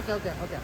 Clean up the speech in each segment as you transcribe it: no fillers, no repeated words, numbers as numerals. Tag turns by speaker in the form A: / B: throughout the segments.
A: ケーオッケーオッケー。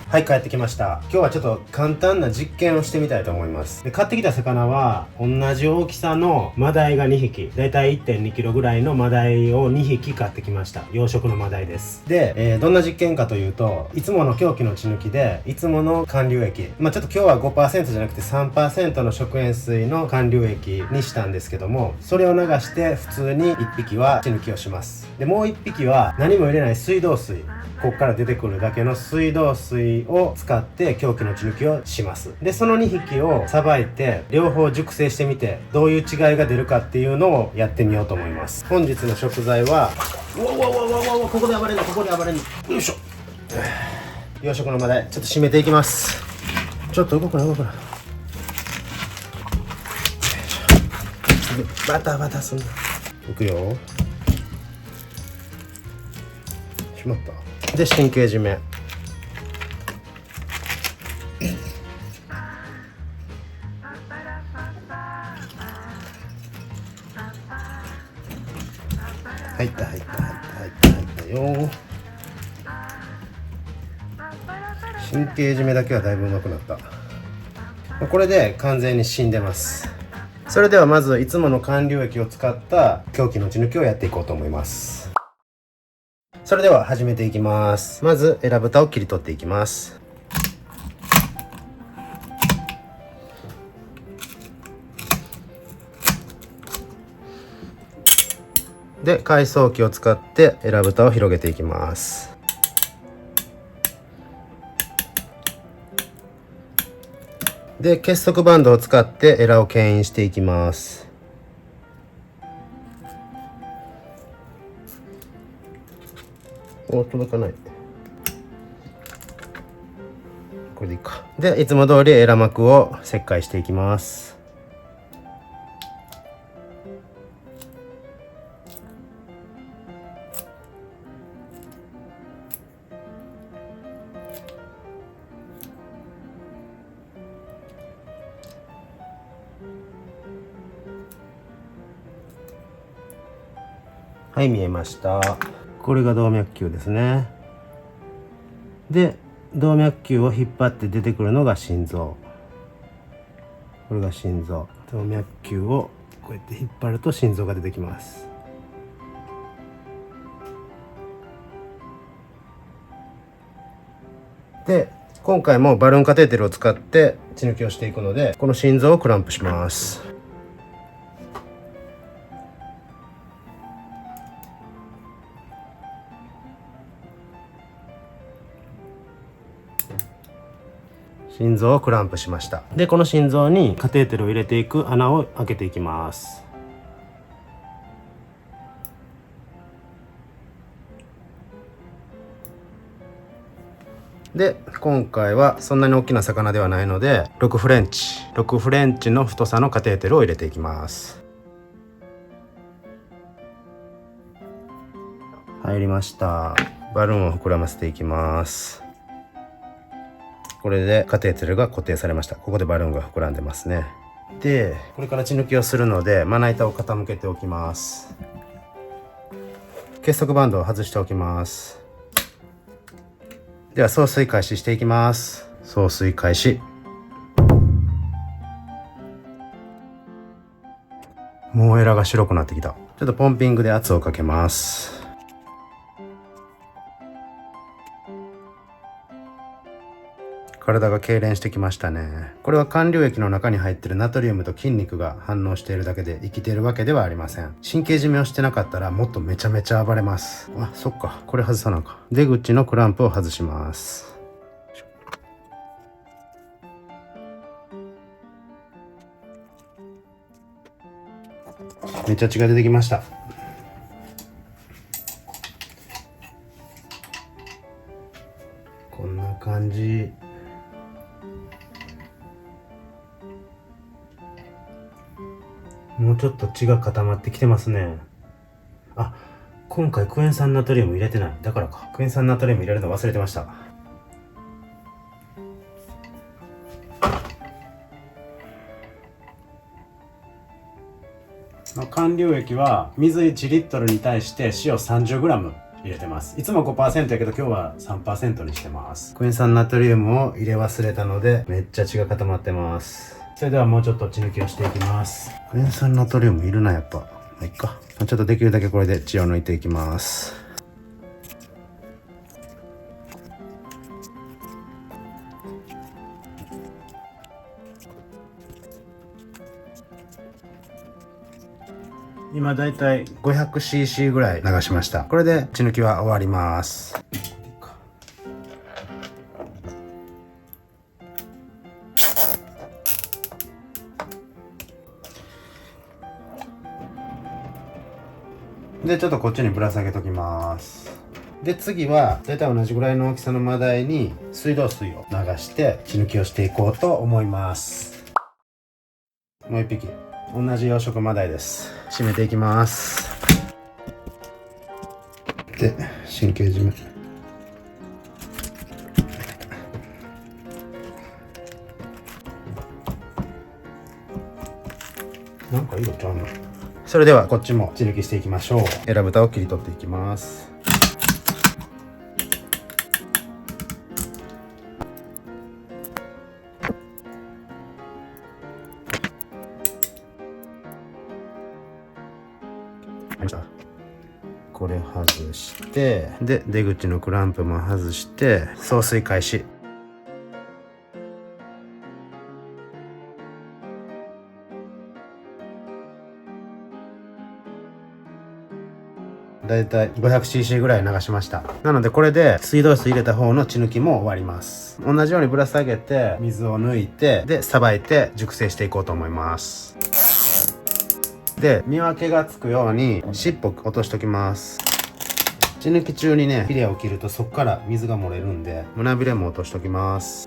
B: はい、帰ってきました。今日はちょっと簡単な実験をしてみたいと思います。で、買ってきた魚は同じ大きさのマダイが2匹、だいたい 1.2 キロぐらいのマダイを2匹買ってきました。養殖のマダイです。で、どんな実験かというと、いつもの凶器の血抜きでいつもの還流液、ちょっと今日は 5% じゃなくて 3% の食塩水の還流液にしたんですけども、それを流して普通に1匹は血抜きをします。で、もう1匹は何も入れない水道水、ここから出てくるだけの水道水を使って凶器の血抜きをします。で、その2匹をさばいて両方熟成してみてどういう違いが出るかっていうのをやってみようと思います。本日の食材は、うわうわうわうわうわ、ここで暴れんの、ここで暴れんの、よいしょ。養殖のマダイちょっと締めていきます。ちょっと動くな動くな、バタバタすんな。いくよ。しまった。で、神経締め。入った入った入った入った入ったよ。神経締めだけはだいぶ上手くなった。これで完全に死んでます。それではまずいつもの還流液を使った凶器の血抜きをやっていこうと思います。それでは始めていきます。まずエラ豚を切り取っていきます。で、海藻機を使ってエラ豚を広げていきます。で、結束バンドを使ってエラを牽引していきます。お、届かない。これでいいか。で、いつも通りエラ膜を切開していきます。はい、見えました。これが動脈球ですね。で、動脈球を引っ張って出てくるのが心臓。これが心臓。動脈球をこうやって引っ張ると心臓が出てきます。で、今回もバルーンカテーテルを使って血抜きをしていくので、この心臓をクランプします。心臓をクランプしました。で、この心臓にカテーテルを入れていく穴を開けていきます。で、今回はそんなに大きな魚ではないので6フレンチの太さのカテーテルを入れていきます。入りました。バルーンを膨らませていきます。これでカテーテルが固定されました。ここでバルーンが膨らんでますね。で、これから血抜きをするのでまな板を傾けておきます。結束バンドを外しておきます。では送水開始していきます。送水開始。もうエラが白くなってきた。ちょっとポンピングで圧をかけます。体が痙攣してきましたね。これは還流液の中に入っているナトリウムと筋肉が反応しているだけで生きているわけではありません。神経締めをしてなかったらもっとめちゃめちゃ暴れます。あ、そっか。これ外さなあかん。出口のクランプを外します。めっちゃ血が出てきました。こんな感じ。もうちょっと血が固まってきてますね。あ、今回クエン酸ナトリウム入れてない。だからか。クエン酸ナトリウム入れるの忘れてました。還流液は水1リットルに対して塩 30g 入れてます。いつも 5% やけど今日は 3% にしてます。クエン酸ナトリウムを入れ忘れたのでめっちゃ血が固まってます。それではもうちょっと血抜きをしていきます。クエン酸ナトリウムいるな、やっぱ。まあいっか。ちょっとできるだけこれで血を抜いていきます。今だいたい 500cc ぐらい流しました。これで血抜きは終わります。でちょっとこっちにぶら下げときます。で次はだいたい同じぐらいの大きさのマダイに水道水を流して血抜きをしていこうと思います。もう一匹同じ養殖マダイです。締めていきます。で神経締め、なんか色ちゃうな。それではこっちも血抜きしていきましょう。エラ豚を切り取っていきます。これ外してで出口のクランプも外して送水開始。だいたい 500cc ぐらい流しました。なのでこれで水道水入れた方の血抜きも終わります。同じようにぶら下げて水を抜いてでさばいて熟成していこうと思います。で見分けがつくように尻尾落としときます。血抜き中にねヒレを切るとそこから水が漏れるんで胸びれも落としときます。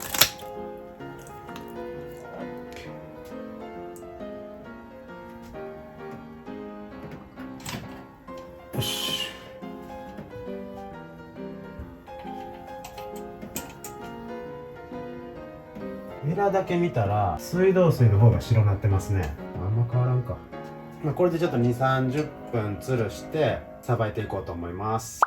B: よし。エラだけ見たら水道水の方が白になってますね。あんま変わらんか。これでちょっと2、30分つるしてさばいていこうと思います。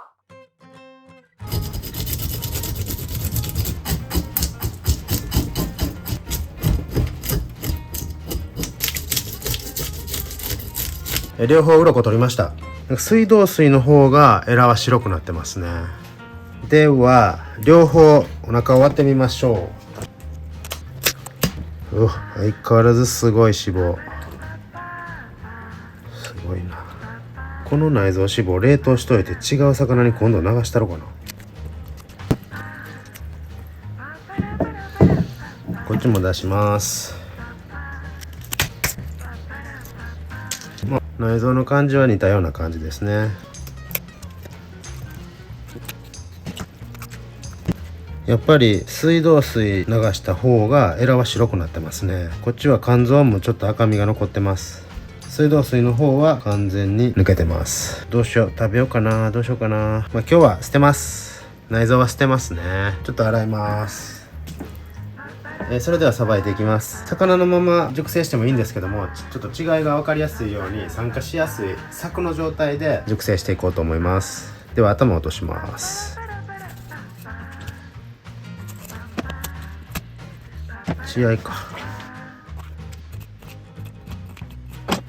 B: 両方鱗取りました。水道水の方がエラは白くなってますね。では両方お腹を割ってみましょう。相変わらずすごい脂肪。すごいな。この内臓脂肪冷凍しといて違う魚に今度流したろうかな。こっちも出します。内臓の感じは似たような感じですね。やっぱり水道水流した方がエラは白くなってますね。こっちは肝臓もちょっと赤みが残ってます。水道水の方は完全に抜けてます。どうしよう、食べようかな、どうしようかな。今日は捨てます。内臓は捨てますね。ちょっと洗います。それではさばいていきます。魚のまま熟成してもいいんですけども、ちょっと違いが分かりやすいように酸化しやすい柵の状態で熟成していこうと思います。では頭を落とします。血合いか。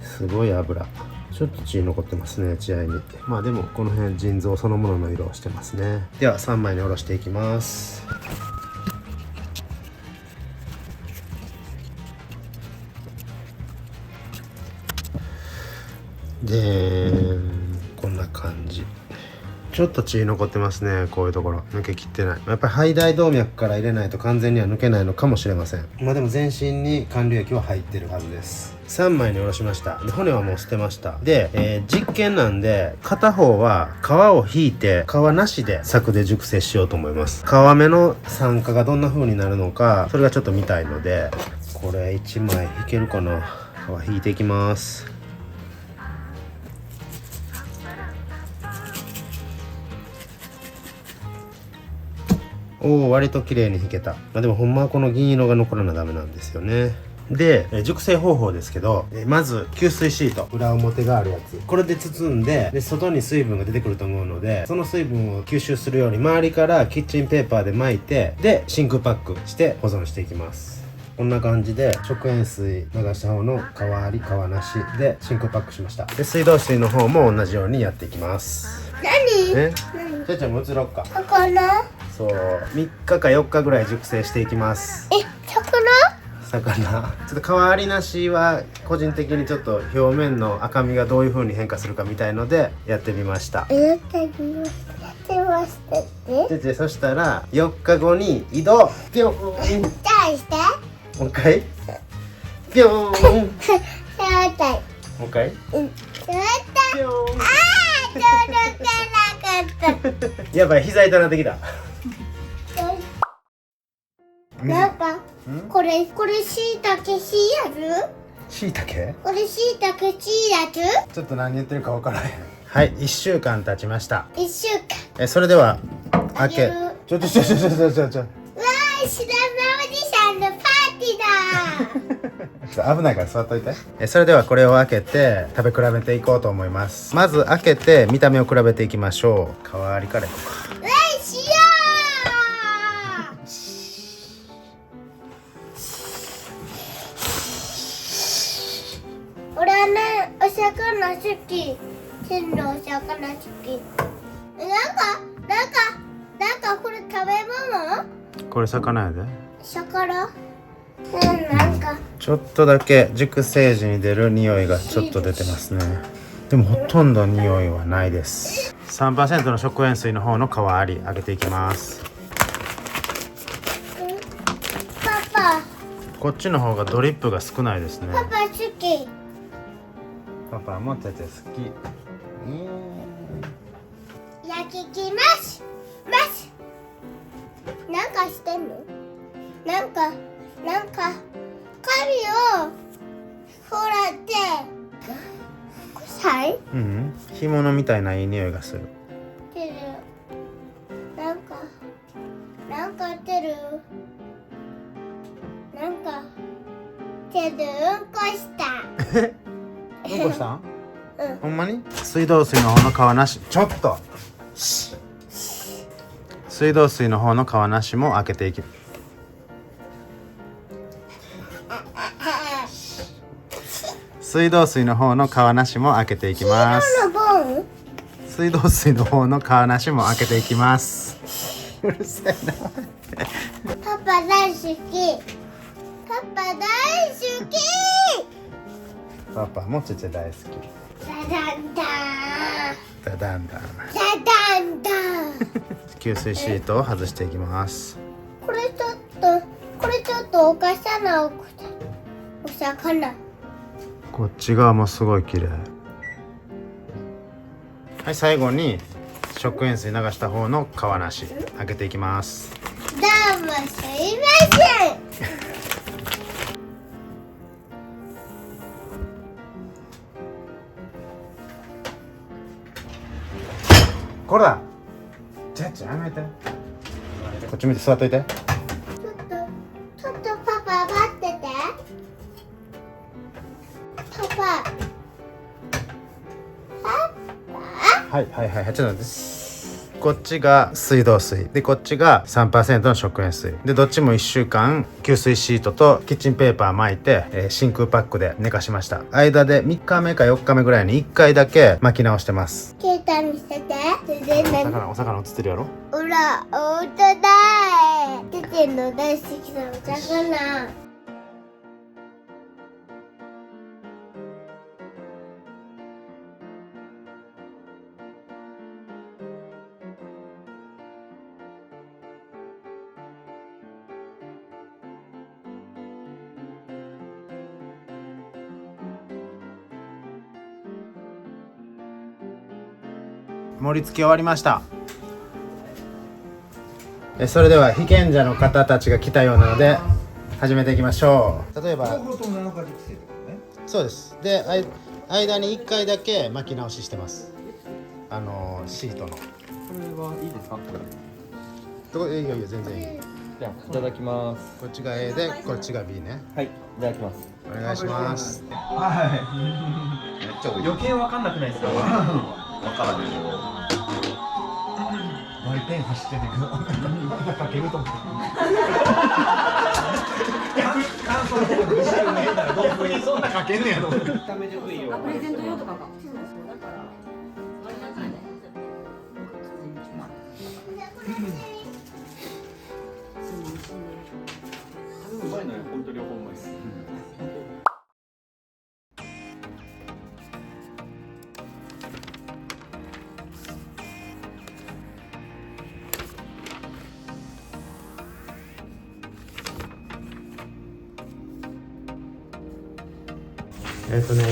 B: すごい油。ちょっと血残ってますね、血合いに。まあでもこの辺腎臓そのものの色をしてますね。では3枚におろしていきます。でこんな感じ。ちょっと血残ってますね。こういうところ抜けきってない。やっぱり肺大動脈から入れないと完全には抜けないのかもしれません。まあでも全身に管流液は入ってるはずです。3枚におろしました。で骨はもう捨てました。で、実験なんで片方は皮を引いて皮なしで柵で熟成しようと思います。皮目の酸化がどんな風になるのかそれがちょっと見たいので、これ1枚引けるかな。皮引いていきます。おお、割と綺麗に引けた。でもほんまはこの銀色が残らなダメなんですよね。で、熟成方法ですけど、まず吸水シート、裏表があるやつ、これで包んで、外に水分が出てくると思うので、その水分を吸収するように周りからキッチンペーパーで巻いて、で真空パックして保存していきます。こんな感じで食塩水流した方の皮あり皮なしで真空パックしました。で水道水の方も同じようにやっていきます。
A: 何？
B: ちゃちゃんも移ろっか。
A: 魚？
B: そう、3日か4日ぐらい熟成していきます。魚ちょっと皮ありなしは個人的にちょっと表面の赤みがどういう風に変化するかみたいのでやってみました。
A: やってました
B: でそしたら4日後に移動ピョーン
A: して
B: もう一回ピョーンもう一回ピョーンやばい、膝痛なってきた。
A: なんかこれしいたけしいやつ？
B: しいたけ？
A: これしいたけしいやつ？
B: ちょっと何言ってるかわからへん。はい、1週間経ちました。
A: 1週間。
B: それでは開け。ちょ
A: うわー、白髪おじさんのパーティーだ。
B: 危ないから座っといて。それではこれを開けて食べ比べていこうと思います。まず開けて見た目を比べていきましょう。皮ありからいこうか。
A: 俺はね、お魚好き。真のお魚好き。なんかこれ食べ物？
B: これ魚やで。
A: 魚？なんか
B: ちょっとだけ熟成時に出る匂いがちょっと出てますね。でもほとんど匂いはないです。3% の食塩水の方の皮あり開けていきます。
A: パ
B: こっちの方がドリップが少ないですね。
A: パ好き。
B: パパもちゃちゃ好き。
A: 焼きます。なんかしてんの？なんか髪をほらって臭い？
B: 干物みたいないい匂いがする。
A: なんか手でうんこした。
B: うんこしたん？ほんまに？水道水の方の皮なし、ちょっと水道水の方の皮なしも開けていき水道水の方の皮なしも開けていきます。水道水の方の皮なしも開けていきます。うるさいな。
A: パパ大好き。
B: パパもちゃちゃ大好き。ダダンダン吸水シートを外していきます。
A: これちょっとおかしなお魚。
B: こっち側もすごい綺麗。はい、最後に食塩水流した方の皮なし開けていきます。
A: どうもすいません。
B: これだ。ちゃやめて。こっち見て座っといて。
A: ちょっとパパ待ってて。パパ。
B: はい、ちょっと待って。こっちが水道水でこっちが 3% の食塩水で、どっちも1週間吸水シートとキッチンペーパー巻いて、真空パックで寝かしました。間で3日目か4日目ぐらいに1回だけ巻き直してます。
A: 携帯見せて。
B: お魚映ってるやろ。
A: ほら、おうとだい。出てんの大好きなお魚。
B: 盛り付け終わりました。それでは被験者の方たちが来たようなので始めていきましょう。例えばそうです。で間に1回だけ巻き直ししてます。シートの。これはいいですか？いいよ全然いい。
C: じゃあいただきます。
B: こっちが A でこっちが B ね。
C: はい、いただきます。
B: お願いします。
D: はい。
E: めっちゃ多い。
D: 余計わかんなくないですか？
E: わからんけど。
D: 毎点走ってるけど。かけると思って。感想の方が自信が変ならどうにそんなかけんねやろ。
F: プレゼント用とかか。
E: うまいのよ、本当両方うまいです。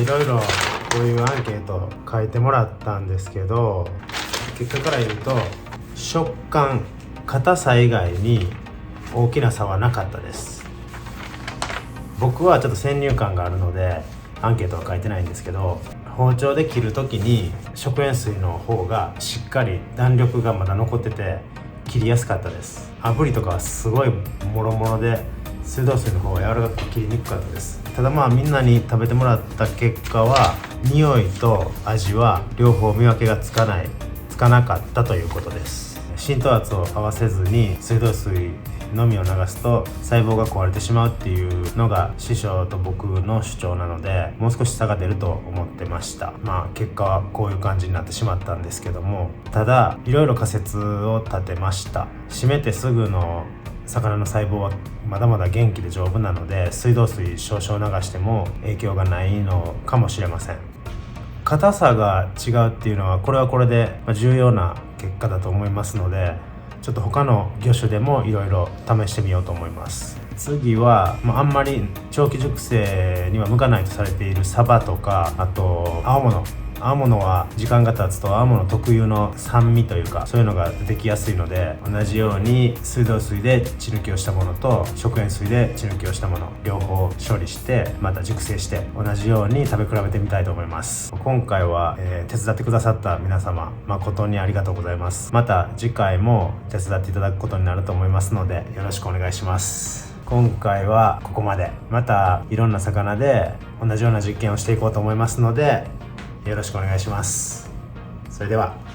B: いろいろこういうアンケート書いてもらったんですけど、結果から言うと食感、硬さ以外に大きな差はなかったです。僕はちょっと先入観があるのでアンケートは書いてないんですけど、包丁で切る時に食塩水の方がしっかり弾力がまだ残ってて切りやすかったです。炙りとかはすごいもろもろで水道水の方が柔らかく切りにくかったです。ただみんなに食べてもらった結果は匂いと味は両方見分けがつかなかったということです。浸透圧を合わせずに水道水のみを流すと細胞が壊れてしまうっていうのが師匠と僕の主張なので、もう少し差が出ると思ってました。結果はこういう感じになってしまったんですけども、ただいろいろ仮説を立てました。締めてすぐの魚の細胞はまだまだ元気で丈夫なので、水道水少々流しても影響がないのかもしれません。硬さが違うっていうのはこれはこれで重要な結果だと思いますので、ちょっと他の魚種でもいろいろ試してみようと思います。次は、あんまり長期熟成には向かないとされているサバとか、あと青物は時間が経つと青物特有の酸味というかそういうのが出てきやすいので、同じように水道水で血抜きをしたものと食塩水で血抜きをしたもの両方処理してまた熟成して同じように食べ比べてみたいと思います。今回は、手伝ってくださった皆様誠にありがとうございます。また次回も手伝っていただくことになると思いますのでよろしくお願いします。今回はここまで。またいろんな魚で同じような実験をしていこうと思いますのでよろしくお願いします。それでは。